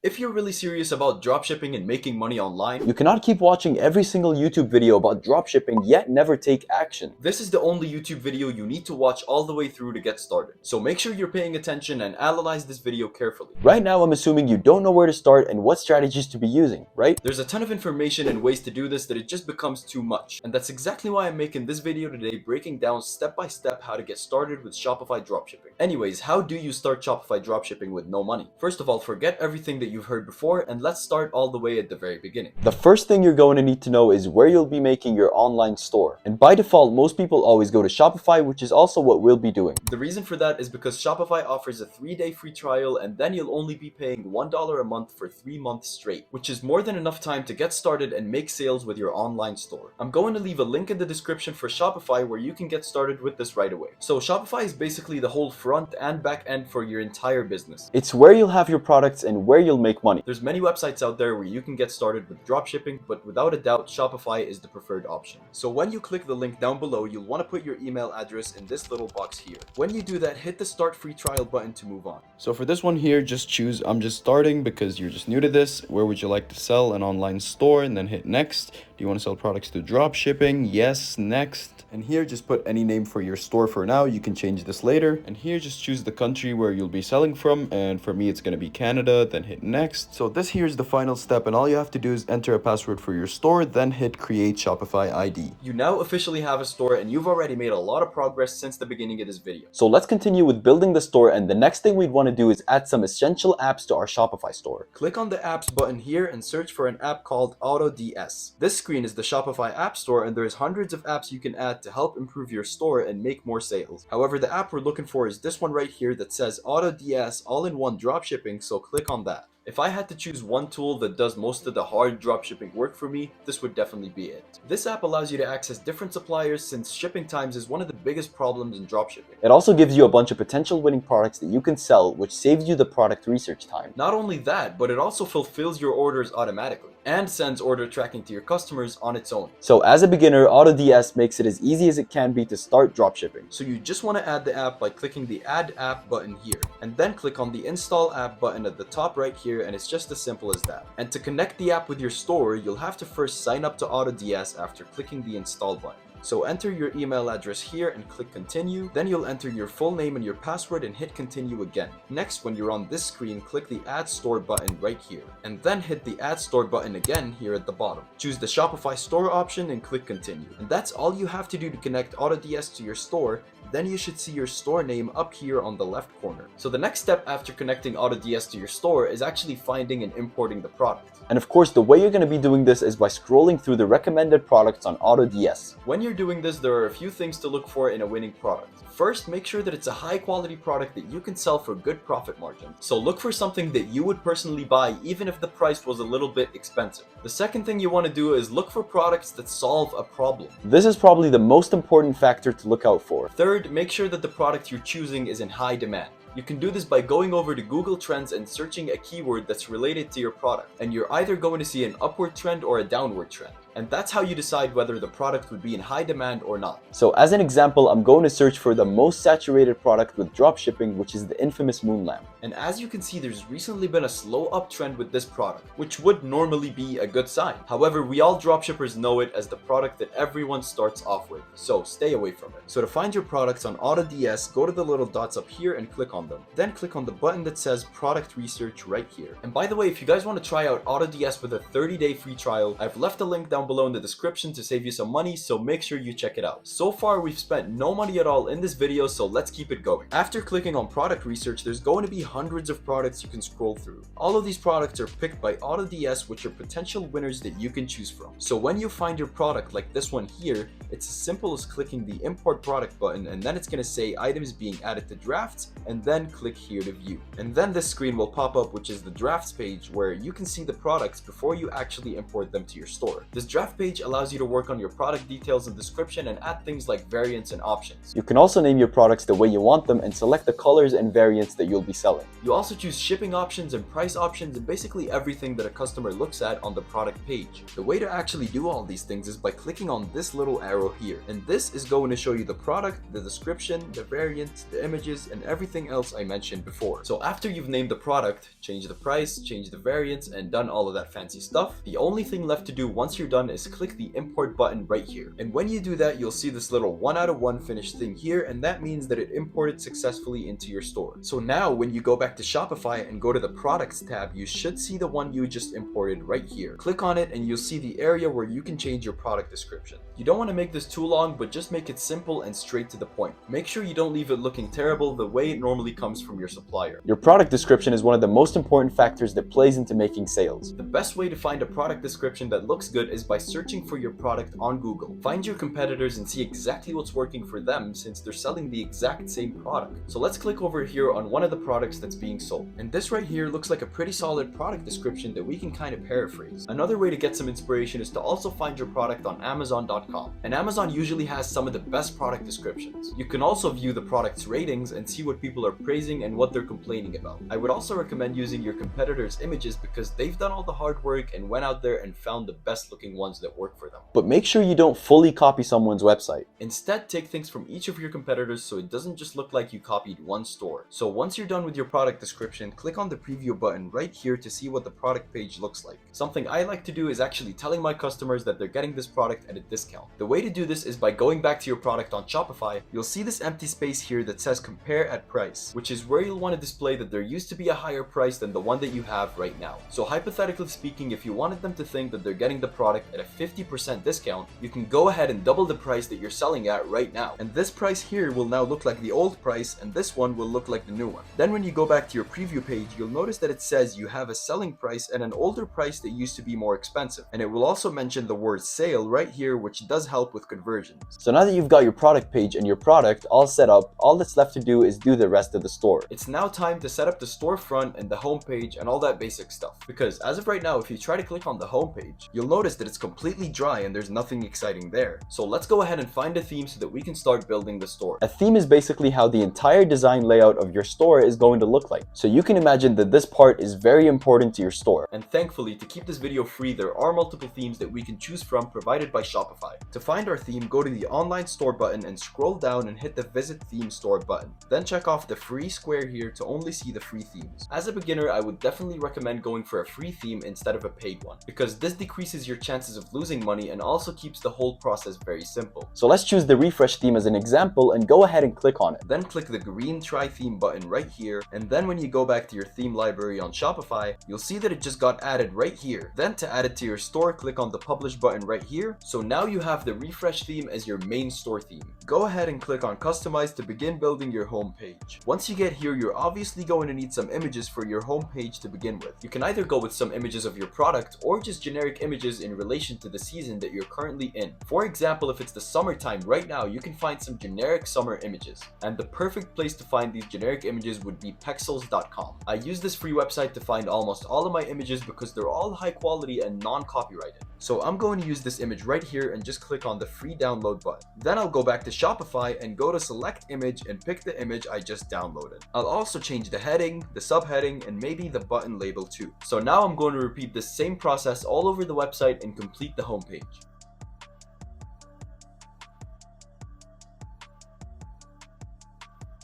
If you're really serious about dropshipping and making money online, You cannot keep watching every single YouTube video about dropshipping yet never take action. this is the only YouTube video you need to watch all the way through to get started. So make sure you're paying attention and analyze this video carefully. Right now, I'm assuming you don't know where to start and what strategies to be using, right? There's a ton of information and ways to do this that it just becomes too much. And that's exactly why I'm making this video today, breaking down step by step how to get started with Shopify dropshipping. Anyways, how do you start Shopify dropshipping with no money? First of all, forget everything that you've heard before and let's start all the way at the very beginning. The first thing you're going to need to know is where you'll be making your online store. And by default, most people always go to Shopify, which is also what we'll be doing. The reason for that is because Shopify offers a 3-day free trial and then you'll only be paying $1 a month for 3 months straight, which is more than enough time to get started and make sales with your online store. I'm going to leave a link in the description for Shopify where you can get started with this right away. So Shopify is basically the whole front and back end for your entire business. It's where you'll have your products and where you'll make money. There's many websites out there where you can get started with dropshipping, but without a doubt, Shopify is the preferred option. So when you click the link down below, you'll want to put your email address in this little box here. When you do that, hit the start free trial button to move on. So for this one here, just choose I'm just starting because you're just new to this. Where would you like to sell? An online store, and then hit next. Do you want to sell products to drop shipping? Yes, next. And here just put any name for your store for now. You can change this later. And here just choose the country where you'll be selling from. And for me, it's going to be Canada, then hit next. So this here is the final step, and all you have to do is enter a password for your store, then hit create Shopify ID. You now officially have a store and you've already made a lot of progress since the beginning of this video. So let's continue with building the store, and the next thing we'd want to do is add some essential apps to our Shopify store. Click on the apps button here and search for an app called AutoDS. This screen is the Shopify App Store and there's hundreds of apps you can add to help improve your store and make more sales. However, the app we're looking for is this one right here that says AutoDS all-in-one dropshipping, so click on that. If I had to choose one tool that does most of the hard dropshipping work for me, this would definitely be it. This app allows you to access different suppliers since shipping times is one of the biggest problems in dropshipping. It also gives you a bunch of potential winning products that you can sell, which saves you the product research time. Not only that, but it also fulfills your orders automatically and sends order tracking to your customers on its own. So as a beginner, AutoDS makes it as easy as it can be to start dropshipping. So you just want to add the app by clicking the Add App button here, and then click on the Install App button at the top right here, and it's just as simple as that. And to connect the app with your store, you'll have to first sign up to AutoDS after clicking the Install button. So enter your email address here and click continue, then you'll enter your full name and your password and hit continue again. Next, when you're on this screen, click the Add Store button right here, and then hit the Add Store button again here at the bottom. Choose the Shopify Store option and click continue. And that's all you have to do to connect AutoDS to your store. Then you should see your store name up here on the left corner. So the next step after connecting AutoDS to your store is actually finding and importing the product. And of course, the way you're going to be doing this is by scrolling through the recommended products on AutoDS. When you're doing this, there are a few things to look for in a winning product. First, make sure that it's a high quality product that you can sell for good profit margin. So look for something that you would personally buy even if the price was a little bit expensive. The second thing you want to do is look for products that solve a problem. This is probably the most important factor to look out for. Third, make sure that the product you're choosing is in high demand. You can do this by going over to Google Trends and searching a keyword that's related to your product, and you're either going to see an upward trend or a downward trend. And that's how you decide whether the product would be in high demand or not. So as an example, I'm going to search for the most saturated product with dropshipping, which is the infamous moon lamp. And as you can see, there's recently been a slow uptrend with this product, which would normally be a good sign. However, we all dropshippers know it as the product that everyone starts off with, so stay away from it. So to find your products on AutoDS, go to the little dots up here and click on them. Then click on the button that says Product Research right here. And by the way, if you guys want to try out AutoDS with a 30-day free trial, I've left a link down below in the description to save you some money, so make sure you check it out. So far, we've spent no money at all in this video, so let's keep it going. After clicking on Product Research, there's going to be hundreds of products you can scroll through. All of these products are picked by AutoDS, which are potential winners that you can choose from. So when you find your product like this one here, it's as simple as clicking the Import Product button, and then it's going to say items being added to drafts, and then click here to view. And then this screen will pop up, which is the drafts page where you can see the products before you actually import them to your store. This draft page allows you to work on your product details and description and add things like variants and options. You can also name your products the way you want them and select the colors and variants that you'll be selling. You also choose shipping options and price options and basically everything that a customer looks at on the product page. The way to actually do all these things is by clicking on this little arrow here, and this is going to show you the product, the description, the variant, the images, and everything else I mentioned before. So after you've named the product, change the price, change the variants, and done all of that fancy stuff, the only thing left to do once you're done is click the import button right here. And when you do that, you'll see this little 1 out of 1 finished thing here, and that means that it imported successfully into your store. So now when you go back to Shopify and go to the products tab, you should see the one you just imported right here. Click on it and you'll see the area where you can change your product description. You don't want to make this too long, but just make it simple and straight to the point. Make sure you don't leave it looking terrible the way it normally comes from your supplier. Your product description is one of the most important factors that plays into making sales. The best way to find a product description that looks good is by searching for your product on Google. Find your competitors and see exactly what's working for them since they're selling the exact same product. So let's click over here on one of the products that's being sold. And this right here looks like a pretty solid product description that we can kind of paraphrase. Another way to get some inspiration is to also find your product on Amazon.com. And Amazon usually has some of the best product descriptions. You can also view the product's ratings and see what people are praising and what they're complaining about. I would also recommend using your competitors' images because they've done all the hard work and went out there and found the best looking ones that work for them. But make sure you don't fully copy someone's website. Instead, take things from each of your competitors so it doesn't just look like you copied one store. So once you're done with your product description, click on the preview button right here to see what the product page looks like. Something I like to do is actually telling my customers that they're getting this product at a discount. The way to do this is by going back to your product on Shopify. You'll see this empty space here that says compare at price, which is where you'll want to display that there used to be a higher price than the one that you have right now. So hypothetically speaking, if you wanted them to think that they're getting the product at a 50% discount, you can go ahead and double the price that you're selling at right now. And this price here will now look like the old price and this one will look like the new one. Then when you go back to your preview page, you'll notice that it says you have a selling price and an older price that used to be more expensive. And it will also mention the word sale right here, which does help with conversions. So now that you've got your product page and your product all set up, all that's left to do is do the rest of the store. It's now time to set up the storefront and the homepage and all that basic stuff. Because as of right now, if you try to click on the homepage, you'll notice that it's completely dry and there's nothing exciting there. So let's go ahead and find a theme so that we can start building the store. A theme is basically how the entire design layout of your store is going to look like. So you can imagine that this part is very important to your store. And thankfully, to keep this video free, there are multiple themes that we can choose from provided by Shopify. To find our theme, go to the online store button and scroll down and hit the visit theme store button. Then check off the free square here to only see the free themes. As a beginner, I would definitely recommend going for a free theme instead of a paid one, because this decreases your chances of losing money and also keeps the whole process very simple. So let's choose the refresh theme as an example and go ahead and click on it. Then click the green try theme button right here, and then when you go back to your theme library on Shopify, you'll see that it just got added right here. Then to add it to your store, click on the publish button right here. So now you have the refresh theme as your main store theme. Go ahead and click on customize to begin building your home page. Once you get here, you're obviously going to need some images for your home page to begin with. You can either go with some images of your product or just generic images in relation to the season that you're currently in. For example, if it's the summertime right now, you can find some generic summer images. And the perfect place to find these generic images would be pexels.com. I use this free website to find almost all of my images because they're all high quality and non-copyrighted. So I'm going to use this image right here and just click on the free download button. Then I'll go back to Shopify and go to select image and pick the image I just downloaded. I'll also change the heading, the subheading, and maybe the button label too. So now I'm going to repeat the same process all over the website and complete the homepage.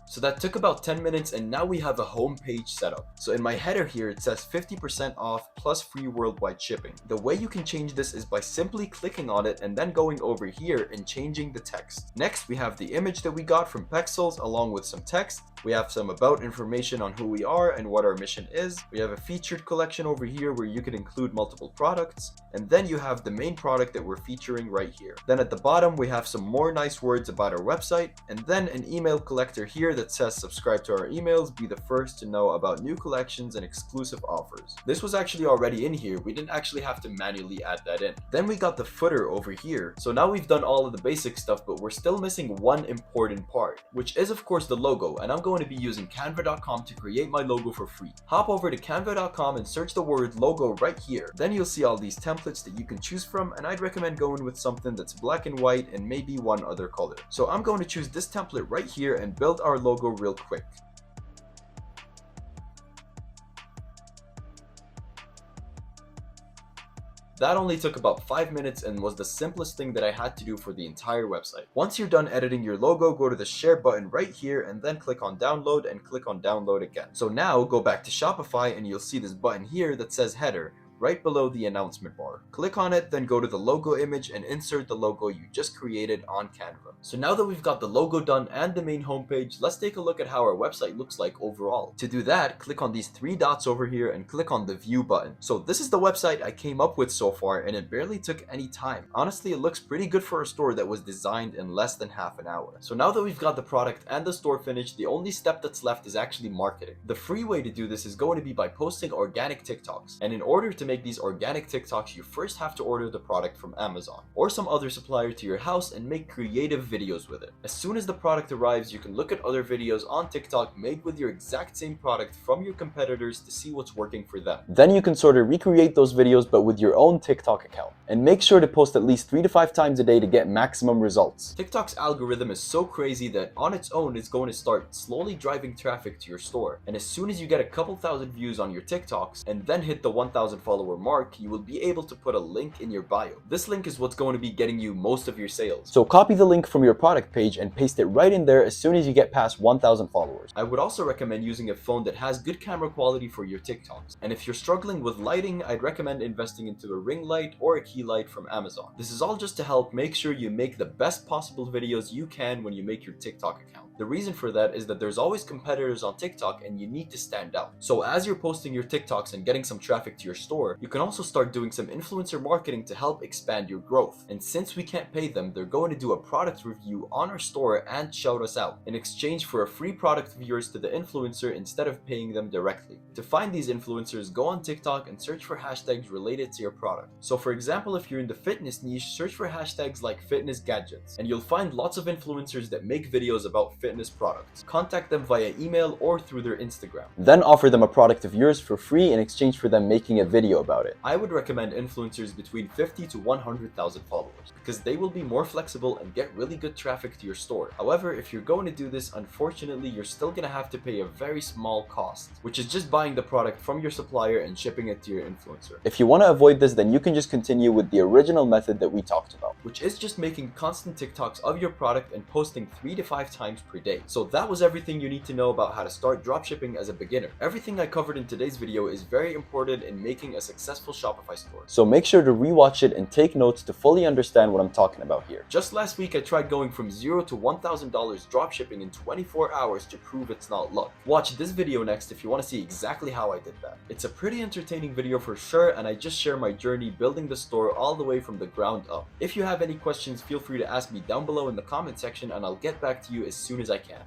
So that took about 10 minutes and now we have a home page set up. So in my header here, it says 50% off plus free worldwide shipping. The way you can change this is by simply clicking on it and then going over here and changing the text. Next, we have the image that we got from Pexels along with some text. We have some about information on who we are and what our mission is. We have a featured collection over here where you can include multiple products. And then you have the main product that we're featuring right here. Then at the bottom, we have some more nice words about our website. And then an email collector here that says subscribe to our emails, be the first to know about new collections and exclusive offers. This was actually already in here. We didn't actually have to manually add that in. Then we got the footer over here. So now we've done all of the basic stuff, but we're still missing one important part, which is of course the logo. And I'm going going to be using canva.com to create my logo for free. Hop over to canva.com and search the word logo right here. Then you'll see all these templates that you can choose from, and I'd recommend going with something that's black and white and maybe one other color. So I'm going to choose this template right here and build our logo real quick. That only took about 5 minutes and was the simplest thing that I had to do for the entire website. Once you're done editing your logo, go to the share button right here and then click on download and click on download again. So now go back to Shopify and you'll see this button here that says header right below the announcement bar. Click on it, then go to the logo image and insert the logo you just created on Canva. So now that we've got the logo done and the main homepage, let's take a look at how our website looks like overall. To do that, click on these 3 dots over here and click on the view button. So this is the website I came up with so far, and it barely took any time. Honestly, it looks pretty good for a store that was designed in less than half an hour. So now that we've got the product and the store finished, the only step that's left is actually marketing. The free way to do this is going to be by posting organic TikToks. And in order to make these organic TikToks, you first have to order the product from Amazon or some other supplier to your house and make creative videos with it. As soon as the product arrives, you can look at other videos on TikTok made with your exact same product from your competitors to see what's working for them. Then you can sort of recreate those videos but with your own TikTok account. And make sure to post at least 3 to 5 times a day to get maximum results. TikTok's algorithm is so crazy that on its own it's going to start slowly driving traffic to your store. And as soon as you get a couple thousand views on your TikToks and then hit the 1,000 follower mark, you will be able to put a link in your bio. This link is what's going to be getting you most of your sales. So copy the link from your product page and paste it right in there as soon as you get past 1,000 followers. I would also recommend using a phone that has good camera quality for your TikToks. And if you're struggling with lighting, I'd recommend investing into a ring light or a key light from Amazon. This is all just to help make sure you make the best possible videos you can when you make your TikTok account. The reason for that is that there's always competitors on TikTok and you need to stand out. So as you're posting your TikToks and getting some traffic to your store, you can also start doing some influencer marketing to help expand your growth. And since we can't pay them, they're going to do a product review on our store and shout us out in exchange for a free product viewers to the influencer instead of paying them directly. To find these influencers, go on TikTok and search for hashtags related to your product. So for example, if you're in the fitness niche, search for hashtags like fitness gadgets and you'll find lots of influencers that make videos about fitness products. Contact them via email or through their Instagram. Then offer them a product of yours for free in exchange for them making a video about it. I would recommend influencers between 50 to 100,000 followers because they will be more flexible and get really good traffic to your store. However, if you're going to do this, unfortunately, you're still going to have to pay a very small cost, which is just buying the product from your supplier and shipping it to your influencer. If you want to avoid this, then you can just continue with the original method that we talked about, which is just making constant TikToks of your product and posting 3 to 5 times per day. So that was everything you need to know about how to start dropshipping as a beginner. Everything I covered in today's video is very important in making a successful Shopify store. So make sure to rewatch it and take notes to fully understand what I'm talking about here. Just last week, I tried going from $0 to $1,000 dropshipping in 24 hours to prove it's not luck. Watch this video next if you want to see exactly how I did that. It's a pretty entertaining video for sure, and I just share my journey building the store all the way from the ground up. If you have any questions, feel free to ask me down below in the comment section and I'll get back to you as soon as I can.